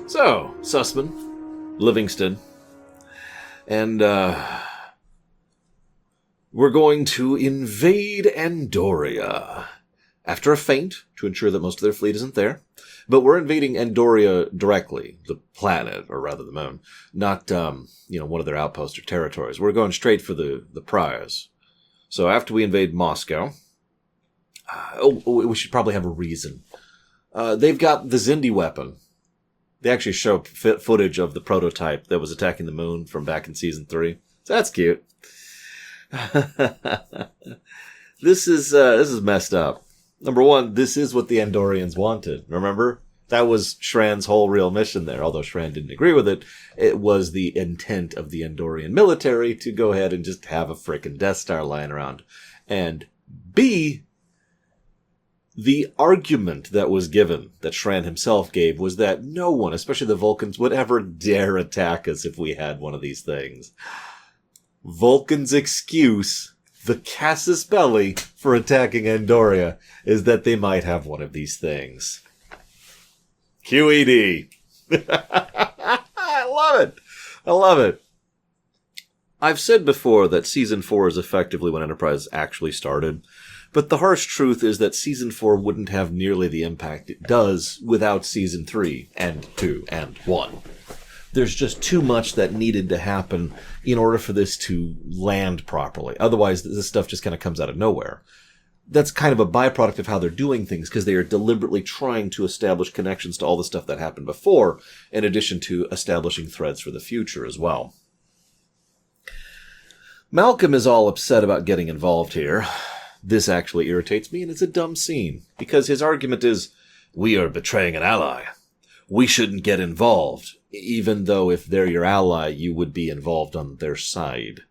So, Sussman, Livingston, and we're going to invade Andoria. After a feint, to ensure that most of their fleet isn't there. But we're invading Andoria directly, the planet, or rather the moon, not, one of their outposts or territories. We're going straight for the prize. So after we invade Moscow, we should probably have a reason. They've got the Zindi weapon. They actually show footage of the prototype that was attacking the moon from back in Season 3. So that's cute. This is messed up. Number one, this is what the Andorians wanted. Remember? That was Shran's whole real mission there. Although Shran didn't agree with it, it was the intent of the Andorian military to go ahead and just have a frickin' Death Star lying around. And B, the argument that was given, that Shran himself gave, was that no one, especially the Vulcans, would ever dare attack us if we had one of these things. Vulcan's excuse, the casus belli for attacking Andoria, is that they might have one of these things. QED. I love it. I love it. I've said before that Season 4 is effectively when Enterprise actually started, but the harsh truth is that Season 4 wouldn't have nearly the impact it does without Season 3 and 2 and 1. There's just too much that needed to happen in order for this to land properly. Otherwise, this stuff just kind of comes out of nowhere. That's kind of a byproduct of how they're doing things, because they are deliberately trying to establish connections to all the stuff that happened before, in addition to establishing threads for the future as well. Malcolm is all upset about getting involved here. This actually irritates me, and it's a dumb scene, because his argument is, we are betraying an ally. We shouldn't get involved, even though if they're your ally, you would be involved on their side.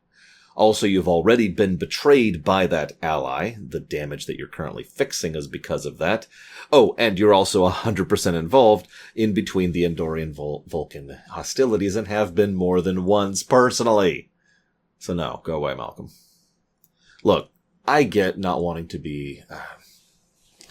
Also, you've already been betrayed by that ally. The damage that you're currently fixing is because of that. Oh, and you're also 100% involved in between the Andorian Vulcan hostilities and have been more than once personally. So no, go away, Malcolm. Look, I get not wanting to be...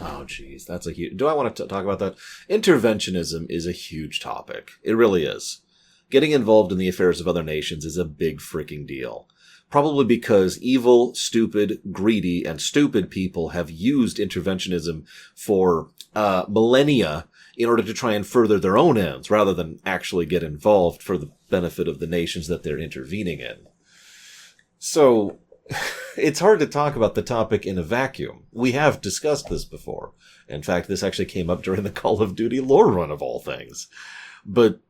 Oh, geez, that's a huge... Do I want to talk about that? Interventionism is a huge topic. It really is. Getting involved in the affairs of other nations is a big freaking deal. Probably because evil, stupid, greedy, and stupid people have used interventionism for millennia in order to try and further their own ends, rather than actually get involved for the benefit of the nations that they're intervening in. So... It's hard to talk about the topic in a vacuum. We have discussed this before. In fact, this actually came up during the Call of Duty lore run of all things. But,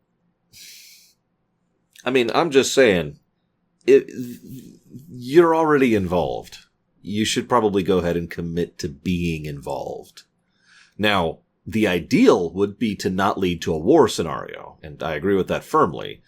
I mean, I'm just saying, you're already involved. You should probably go ahead and commit to being involved. Now, the ideal would be to not lead to a war scenario, and I agree with that firmly.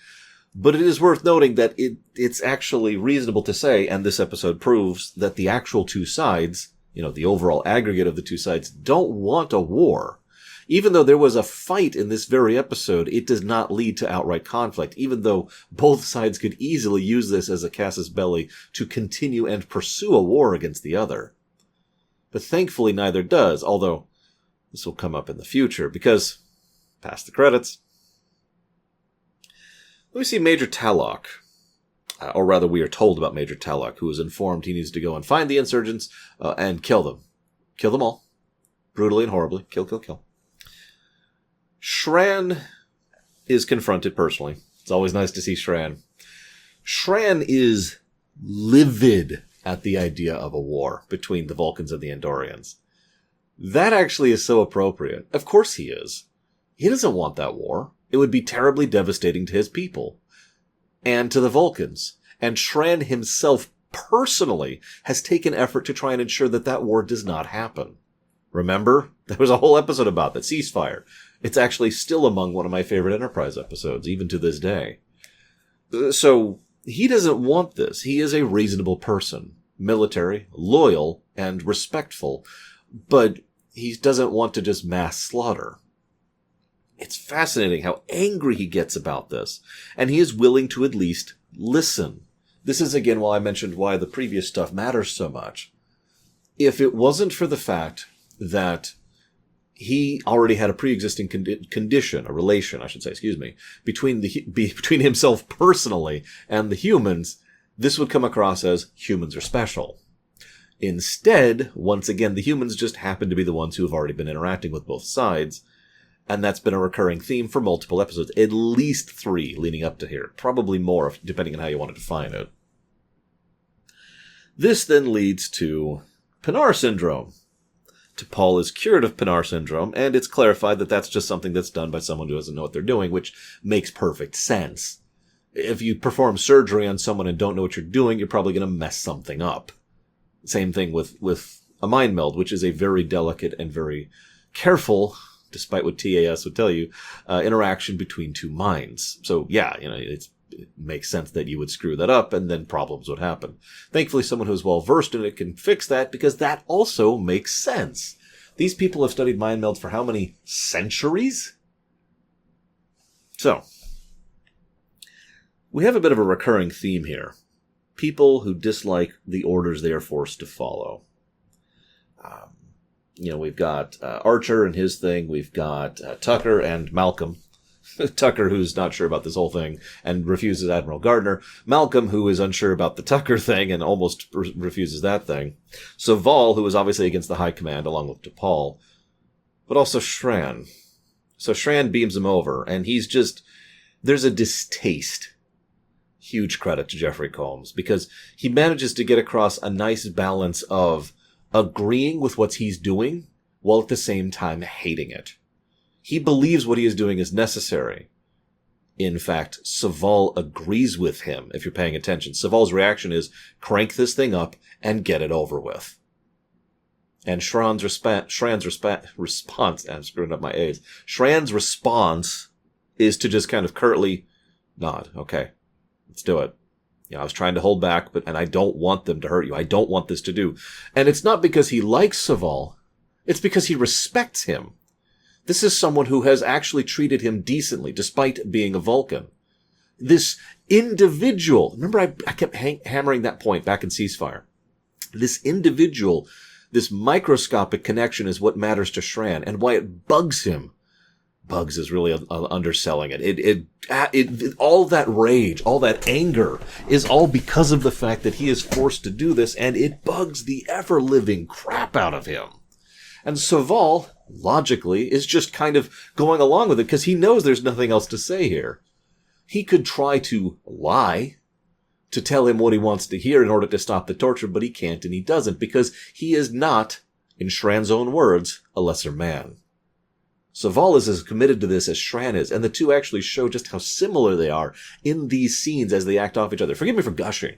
But it is worth noting that it's actually reasonable to say, and this episode proves, that the actual two sides, the overall aggregate of the two sides, don't want a war. Even though there was a fight in this very episode, it does not lead to outright conflict, even though both sides could easily use this as a casus belli to continue and pursue a war against the other. But thankfully neither does, although this will come up in the future, because, past the credits... We see Major Talok, or rather we are told about Major Talok, who is informed he needs to go and find the insurgents and kill them. Kill them all. Brutally and horribly. Kill, kill, kill. Shran is confronted personally. It's always nice to see Shran. Shran is livid at the idea of a war between the Vulcans and the Andorians. That actually is so appropriate. Of course he is. He doesn't want that war. It would be terribly devastating to his people and to the Vulcans. And Shran himself personally has taken effort to try and ensure that that war does not happen. Remember? There was a whole episode about that, Ceasefire. It's actually still among one of my favorite Enterprise episodes, even to this day. So, he doesn't want this. He is a reasonable person. Military, loyal, and respectful. But he doesn't want to just mass slaughter. It's fascinating how angry he gets about this, and he is willing to at least listen. This is again why I mentioned why the previous stuff matters so much. If it wasn't for the fact that he already had a pre-existing condition, a relation, I should say, between between himself personally and the humans. This would come across as humans are special. Instead, once again, the humans just happen to be the ones who have already been interacting with both sides, and that's been a recurring theme for multiple episodes, at least 3 leading up to here, probably more, depending on how you want to define it. This then leads to Pinar syndrome. T'Pol is cured of Pinar syndrome, and it's clarified that that's just something that's done by someone who doesn't know what they're doing, which makes perfect sense. If you perform surgery on someone and don't know what you're doing, you're probably going to mess something up. Same thing with a mind meld, which is a very delicate and very careful, despite what TAS would tell you, interaction between two minds. So yeah, it makes sense that you would screw that up and then problems would happen. Thankfully, someone who's well versed in it can fix that, because that also makes sense. These people have studied mind meld for how many centuries? So, we have a bit of a recurring theme here. People who dislike the orders they are forced to follow. We've got Archer and his thing. We've got Tucker and Malcolm. Tucker, who's not sure about this whole thing and refuses Admiral Gardner. Malcolm, who is unsure about the Tucker thing and almost refuses that thing. Saval, who is obviously against the High Command, along with T'Pol. But also Shran. So Shran beams him over, and there's a distaste. Huge credit to Jeffrey Combs, because he manages to get across a nice balance of agreeing with what he's doing while at the same time hating it. He believes what he is doing is necessary. In fact, Saval agrees with him, if you're paying attention. Saval's reaction is, crank this thing up and get it over with. And Shran's response, I'm screwing up my A's. Shran's response is to just kind of curtly nod. Okay, let's do it. I was trying to hold back, and I don't want them to hurt you. I don't want this to do. And it's not because he likes Saval. It's because he respects him. This is someone who has actually treated him decently, despite being a Vulcan. This individual, remember I kept hammering that point back in Ceasefire. This individual, this microscopic connection is what matters to Shran, and why it bugs him. Bugs is really underselling it. All that rage, all that anger is all because of the fact that he is forced to do this, and it bugs the ever-living crap out of him. And Saval, logically, is just kind of going along with it because he knows there's nothing else to say here. He could try to lie, to tell him what he wants to hear in order to stop the torture, but he can't and he doesn't, because he is not, in Shran's own words, a lesser man. Saval is as committed to this as Shran is, and the two actually show just how similar they are in these scenes as they act off each other. Forgive me for gushing.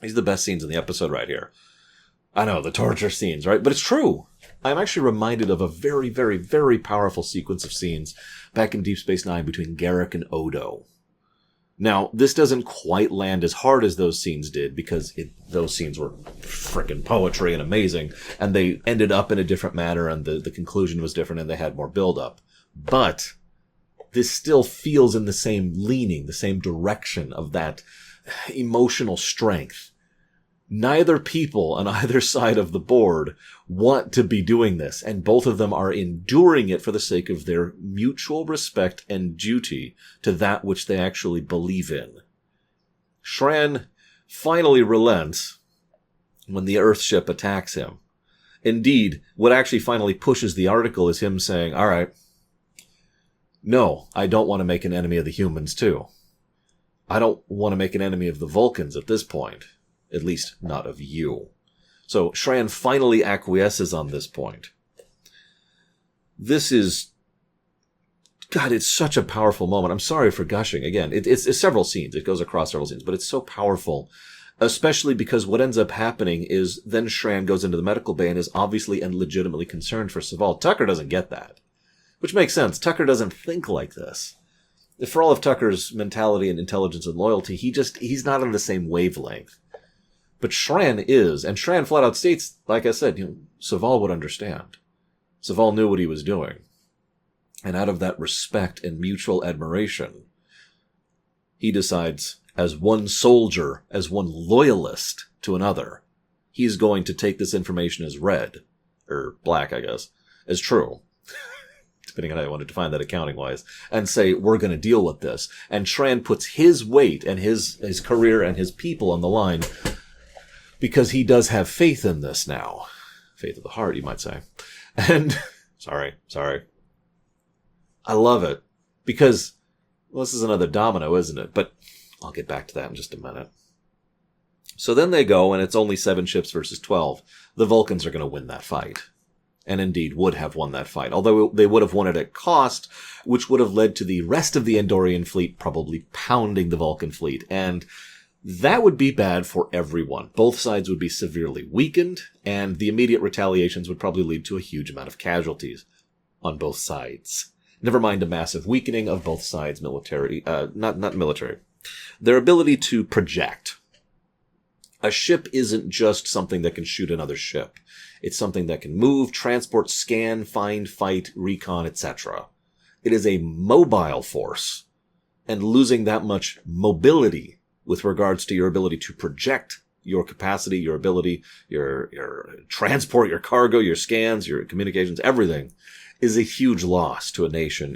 These are the best scenes in the episode right here. I know, the torture scenes, right? But it's true. I'm actually reminded of a very, very, very powerful sequence of scenes back in Deep Space Nine between Garrick and Odo. Now, this doesn't quite land as hard as those scenes did, because those scenes were frickin' poetry and amazing, and they ended up in a different manner, and the conclusion was different, and they had more build-up. But this still feels in the same leaning, the same direction of that emotional strength. Neither people on either side of the board want to be doing this, and both of them are enduring it for the sake of their mutual respect and duty to that which they actually believe in. Shran finally relents when the Earthship attacks him. Indeed, what actually finally pushes the article is him saying, all right, no, I don't want to make an enemy of the humans too. I don't want to make an enemy of the Vulcans at this point. At least not of you. So Shran finally acquiesces on this point. This is... God, it's such a powerful moment. I'm sorry for gushing. Again, it's several scenes. It goes across several scenes, but it's so powerful. Especially because what ends up happening is then Shran goes into the medical bay and is obviously and legitimately concerned for Saval. Tucker doesn't get that. Which makes sense. Tucker doesn't think like this. For all of Tucker's mentality and intelligence and loyalty, he's not on the same wavelength. But Shran is, and Shran flat out states, like I said, Saval would understand. Saval knew what he was doing. And out of that respect and mutual admiration, he decides, as one soldier, as one loyalist to another, he's going to take this information as red, or black, I guess, as true. depending on how you want to define that accounting-wise, and say, we're going to deal with this. And Tran puts his weight and his career and his people on the line because he does have faith in this now. Faith of the heart, you might say. And, sorry. I love it. Because, well, this is another domino, isn't it? But I'll get back to that in just a minute. So then they go, and it's only 7 ships versus 12. The Vulcans are going to win that fight. And indeed would have won that fight. Although they would have won it at cost, which would have led to the rest of the Andorian fleet probably pounding the Vulcan fleet. And that would be bad for everyone. Both sides would be severely weakened, and the immediate retaliations would probably lead to a huge amount of casualties on both sides. Never mind a massive weakening of both sides' military, not military. Their ability to project. A ship isn't just something that can shoot another ship. It's something that can move, transport, scan, find, fight, recon, etc. It is a mobile force, and losing that much mobility with regards to your ability to project your capacity, your ability, your transport, your cargo, your scans, your communications, everything is a huge loss to a nation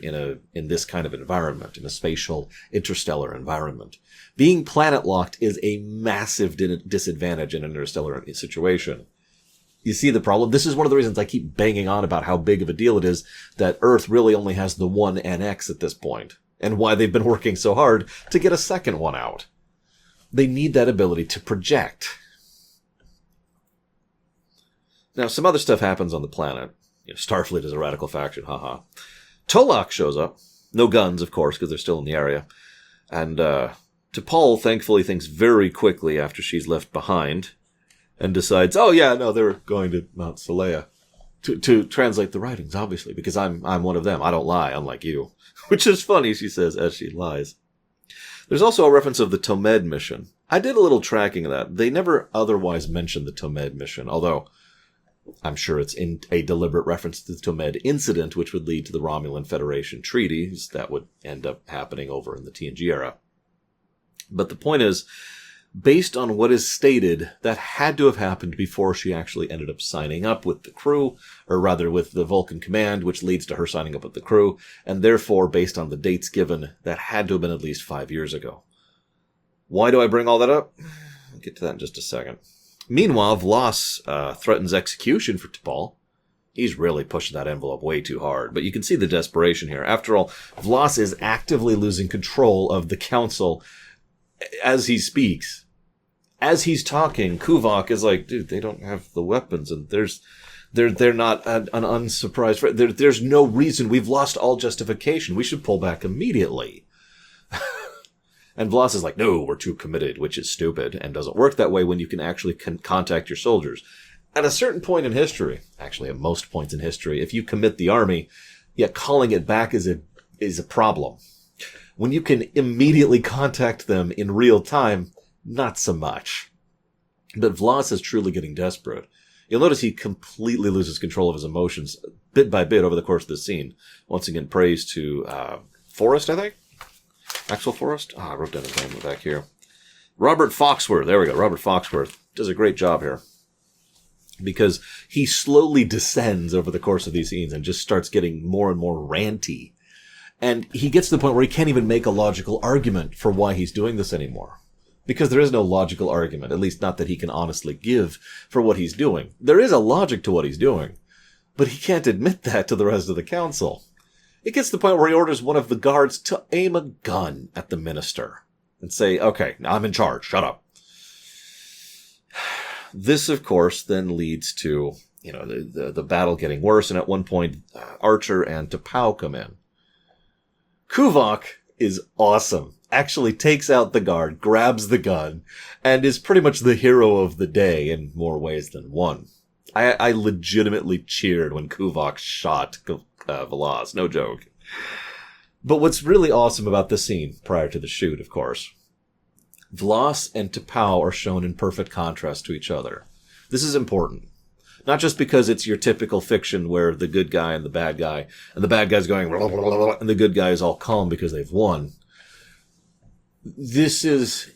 in this kind of environment, in a spatial, interstellar environment. Being planet-locked is a massive disadvantage in an interstellar situation. You see the problem? This is one of the reasons I keep banging on about how big of a deal it is that Earth really only has the one NX at this point, and why they've been working so hard to get a second one out. They need that ability to project. Now, some other stuff happens on the planet. Starfleet is a radical faction, haha. Tolok shows up. No guns, of course, because they're still in the area. And T'Pol thankfully thinks very quickly after she's left behind and decides, oh yeah, no, they're going to Mount Seleia. To translate the writings, obviously, because I'm one of them. I don't lie, unlike you. Which is funny, she says, as she lies. There's also a reference of the Tomed mission. I did a little tracking of that. They never otherwise mentioned the Tomed mission, although I'm sure it's in a deliberate reference to the Tomed incident, which would lead to the Romulan Federation treaties that would end up happening over in the TNG era. But the point is, based on what is stated, that had to have happened before she actually ended up signing up with the crew, or rather with the Vulcan command, which leads to her signing up with the crew, and therefore, based on the dates given, that had to have been at least 5 years ago. Why do I bring all that up? I'll get to that in just a second. Meanwhile, V'Las threatens execution for T'Pol. He's really pushing that envelope way too hard, but you can see the desperation here. After all, V'Las is actively losing control of the Council as he speaks. As he's talking, Kuvok is like, dude, they don't have the weapons, and they're not an unsurprised. There's no reason. We've lost all justification. We should pull back immediately. And V'Las is like, no, we're too committed, which is stupid and doesn't work that way when you can actually contact your soldiers. At a certain point in history, actually at most points in history, if you commit the army, yet calling it back is a problem. When you can immediately contact them in real time, not so much. But V'Las is truly getting desperate. You'll notice he completely loses control of his emotions bit by bit over the course of the scene. Once again, praise to Forrest, I think? Maxwell Forrest? I wrote down his name back here. Robert Foxworth. There we go. Robert Foxworth does a great job here. Because he slowly descends over the course of these scenes and just starts getting more and more ranty. And he gets to the point where he can't even make a logical argument for why he's doing this anymore. Because there is no logical argument, at least not that he can honestly give for what he's doing. There is a logic to what he's doing, but he can't admit that to the rest of the council. It gets to the point where he orders one of the guards to aim a gun at the minister and say, okay, now I'm in charge, shut up. This, of course, then leads to, the battle getting worse, and at one point, Archer and T'Pau come in. Kuvok is awesome. Actually takes out the guard, grabs the gun, and is pretty much the hero of the day in more ways than one. I legitimately cheered when Kuvok shot V'Las, no joke. But what's really awesome about this scene, prior to the shoot, of course, V'Las and T'Pau are shown in perfect contrast to each other. This is important. Not just because it's your typical fiction where the good guy and the bad guy's going, blah, blah, blah, blah, and the good guy is all calm because they've won. This is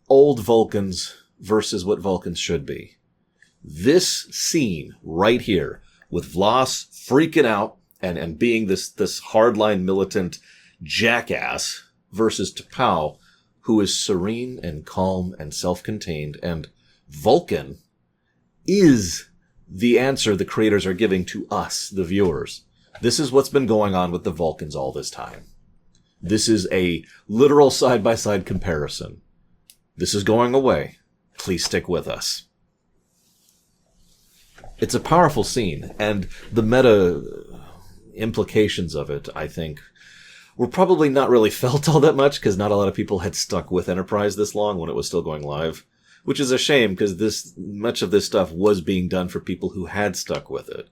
old Vulcans versus what Vulcans should be. This scene right here, with V'Las freaking out, and being this hardline militant jackass versus T'Pau, who is serene and calm and self-contained, and Vulcan is the answer the creators are giving to us, the viewers. This is what's been going on with the Vulcans all this time. This is a literal side-by-side comparison. This is going away. Please stick with us. It's a powerful scene, and the meta implications of it, I think, were probably not really felt all that much, because not a lot of people had stuck with Enterprise this long when it was still going live. Which is a shame, because much of this stuff was being done for people who had stuck with it.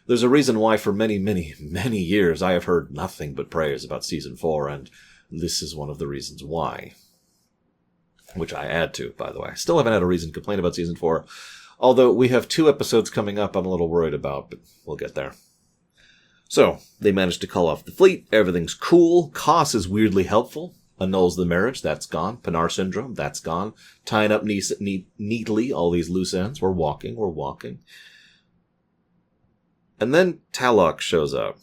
There's a reason why for many, many, many years I have heard nothing but praise about Season 4, and this is one of the reasons why. Which I add to, by the way. I still haven't had a reason to complain about Season 4, although we have 2 episodes coming up I'm a little worried about, but we'll get there. So, they managed to call off the fleet, everything's cool, Kos is weirdly helpful, annuls the marriage, that's gone, Pinar Syndrome, that's gone, tying up neatly all these loose ends, we're walking. And then Talok shows up.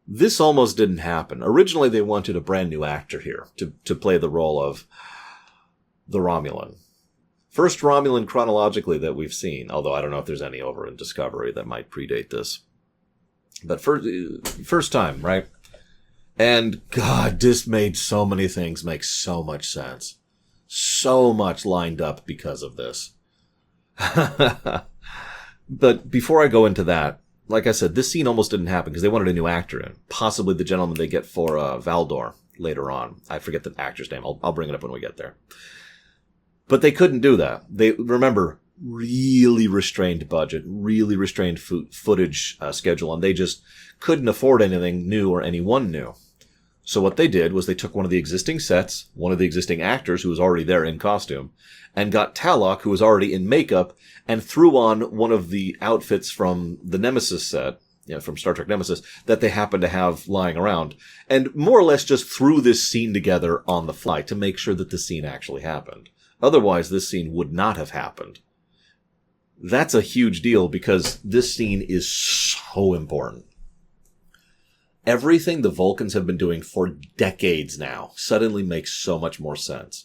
This almost didn't happen. Originally they wanted a brand new actor here to play the role of the Romulan. First Romulan chronologically that we've seen, although I don't know if there's any over in Discovery that might predate this. But first time, right? And God, this made so many things make so much sense. So much lined up because of this. But before I go into that, like I said, this scene almost didn't happen because they wanted a new actor in. Possibly the gentleman they get for Valdor later on. I forget the actor's name. I'll bring it up when we get there. But they couldn't do that. They, remember, really restrained budget, really restrained footage schedule, and they just couldn't afford anything new or anyone new. So what they did was they took one of the existing sets, one of the existing actors who was already there in costume, and got Talok, who was already in makeup, and threw on one of the outfits from the Nemesis set, from Star Trek Nemesis, that they happened to have lying around, and more or less just threw this scene together on the fly to make sure that the scene actually happened. Otherwise, this scene would not have happened. That's a huge deal because this scene is so important. Everything the Vulcans have been doing for decades now suddenly makes so much more sense.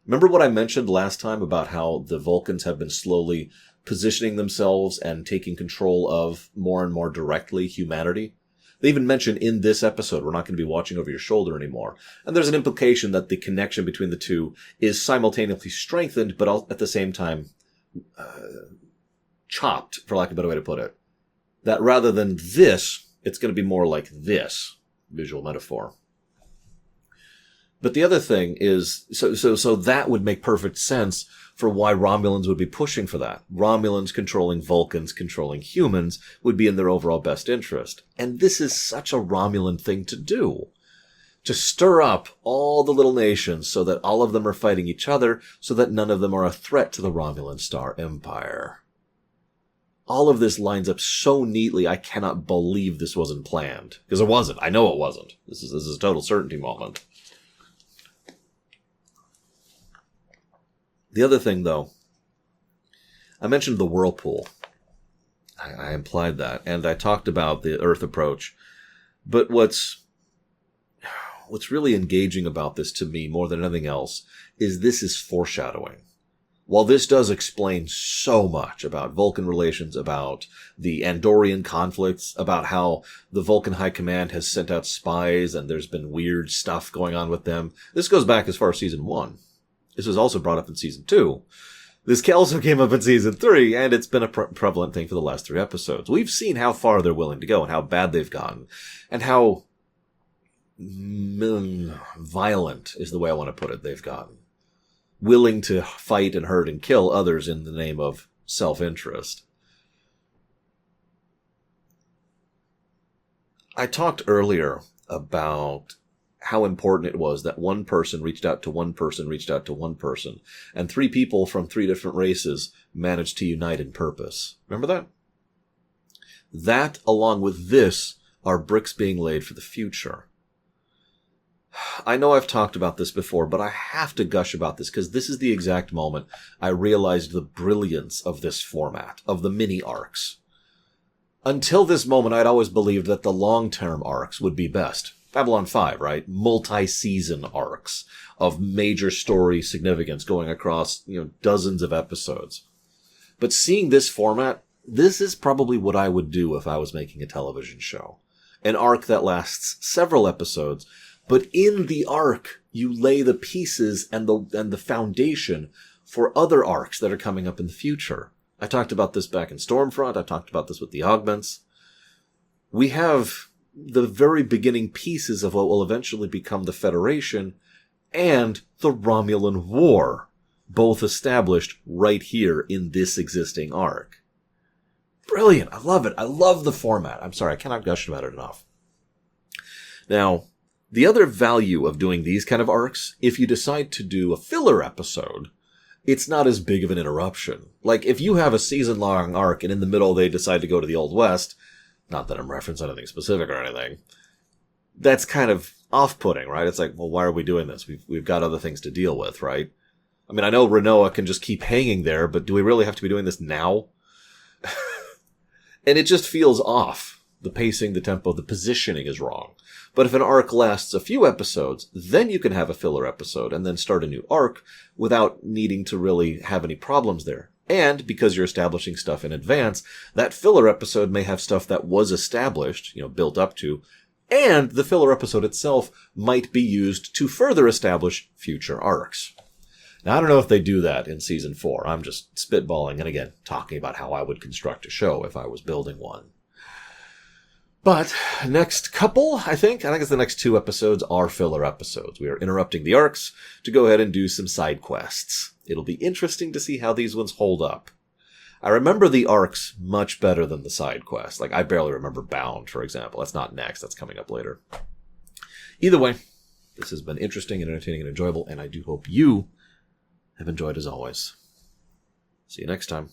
Remember what I mentioned last time about how the Vulcans have been slowly positioning themselves and taking control of more and more directly humanity? They even mention in this episode, we're not going to be watching over your shoulder anymore. And there's an implication that the connection between the two is simultaneously strengthened, but at the same time chopped, for lack of a better way to put it. That rather than this, it's going to be more like this visual metaphor. But the other thing is, so that would make perfect sense for why Romulans would be pushing for that. Romulans controlling Vulcans, controlling humans would be in their overall best interest. And this is such a Romulan thing to do. To stir up all the little nations so that all of them are fighting each other, so that none of them are a threat to the Romulan Star Empire. All of this lines up so neatly, I cannot believe this wasn't planned. Because it wasn't. I know it wasn't. This is a total certainty moment. The other thing, though, I mentioned the whirlpool. I implied that, and I talked about the Earth approach. But what's really engaging about this to me, more than anything else, is this is foreshadowing. While this does explain so much about Vulcan relations, about the Andorian conflicts, about how the Vulcan High Command has sent out spies and there's been weird stuff going on with them, this goes back as far as Season 1. This was also brought up in Season 2. This also came up in Season 3, and it's been a prevalent thing for the last 3 episodes. We've seen how far they're willing to go and how bad they've gotten, and how violent is the way I want to put it they've gotten. Willing to fight and hurt and kill others in the name of self-interest. I talked earlier about how important it was that one person reached out to one person, reached out to one person, and 3 people from 3 different races managed to unite in purpose. Remember that? That, along with this, are bricks being laid for the future. I know I've talked about this before, but I have to gush about this because this is the exact moment I realized the brilliance of this format, of the mini arcs. Until this moment, I'd always believed that the long-term arcs would be best. Babylon 5, right? Multi-season arcs of major story significance going across, dozens of episodes. But seeing this format, this is probably what I would do if I was making a television show. An arc that lasts several episodes, but in the arc, you lay the pieces and the foundation for other arcs that are coming up in the future. I talked about this back in Stormfront. I talked about this with the Augments. We have the very beginning pieces of what will eventually become the Federation and the Romulan War, both established right here in this existing arc. Brilliant. I love it. I love the format. I'm sorry, I cannot gush about it enough. Now, the other value of doing these kind of arcs, if you decide to do a filler episode, it's not as big of an interruption. Like, if you have a season-long arc and in the middle they decide to go to the Old West, not that I'm referencing anything specific or anything, that's kind of off-putting, right? It's like, well, why are we doing this? We've got other things to deal with, right? I mean, I know Renoa can just keep hanging there, but do we really have to be doing this now? And it just feels off. The pacing, the tempo, the positioning is wrong. But if an arc lasts a few episodes, then you can have a filler episode and then start a new arc without needing to really have any problems there. And because you're establishing stuff in advance, that filler episode may have stuff that was established, built up to, and the filler episode itself might be used to further establish future arcs. Now, I don't know if they do that in Season 4. I'm just spitballing and, again, talking about how I would construct a show if I was building one. But next couple, I think it's the next 2 episodes are filler episodes. We are interrupting the arcs to go ahead and do some side quests. It'll be interesting to see how these ones hold up. I remember the arcs much better than the side quests. Like, I barely remember Bound, for example. That's not next. That's coming up later. Either way, this has been interesting and entertaining and enjoyable, and I do hope you have enjoyed as always. See you next time.